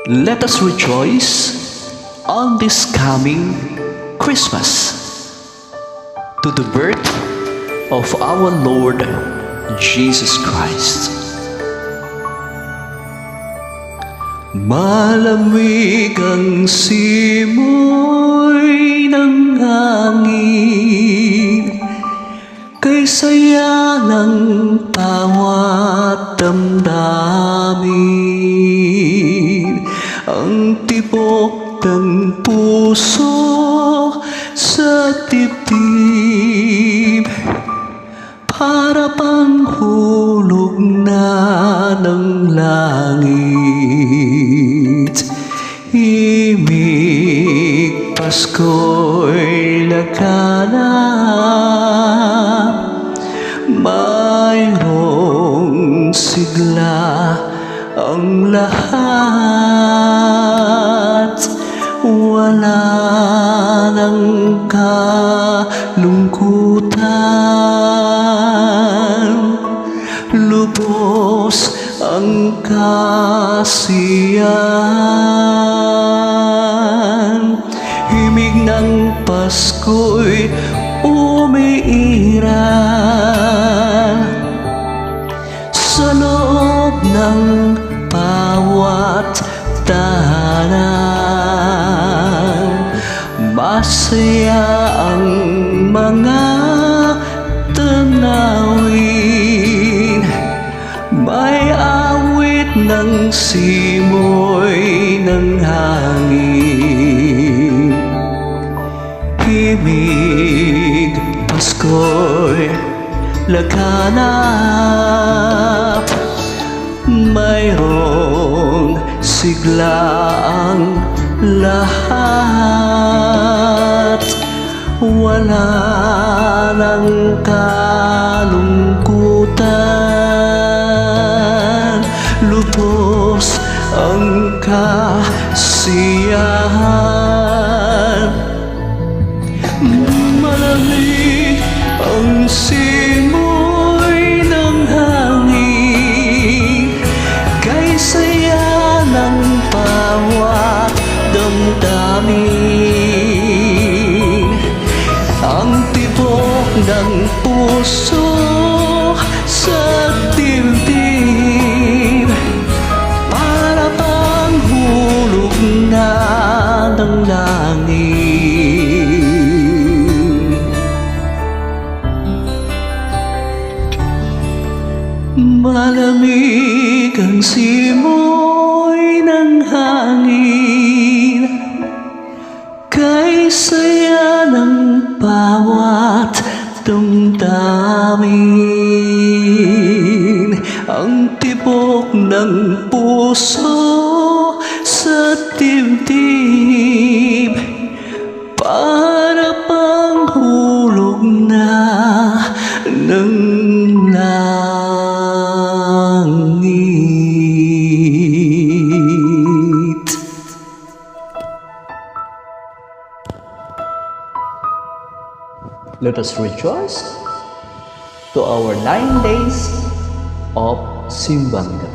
Let us rejoice on this coming Christmas to the birth of our Lord Jesus Christ. Malamig ang simoy ng hangin, kay saya ng bawat damdamin. Ang tibok ng puso sa dibdib, para pang hulog na ng langit. Himig Pasko'y laganap, mayroong sigla ang lahat. Wala nang kalungkutan, lubos ang kasiyahan. Himig ng Pasko'y umiiral sa loob ng bawat tahanan. Masaya ang mga tanawin, may awit ng simoy ng hangin. Himig Pasko'y laganap, mayroong sigla ang lahat. Wala nang kalungkutan, lubos ang kasiyahan. Malamig ang simoy ng hangin, kay saya ng bawat damdamin. Ang tibok ng puso sa dibdib, para pang hulog na ng langit. Malamig ang simoy ng hangin, kay saya ng bawat damdamin. Ang tibok ng puso sa dibdib, para pang hulog na ng langit. Let us rejoice to our 9 days of Simbanga.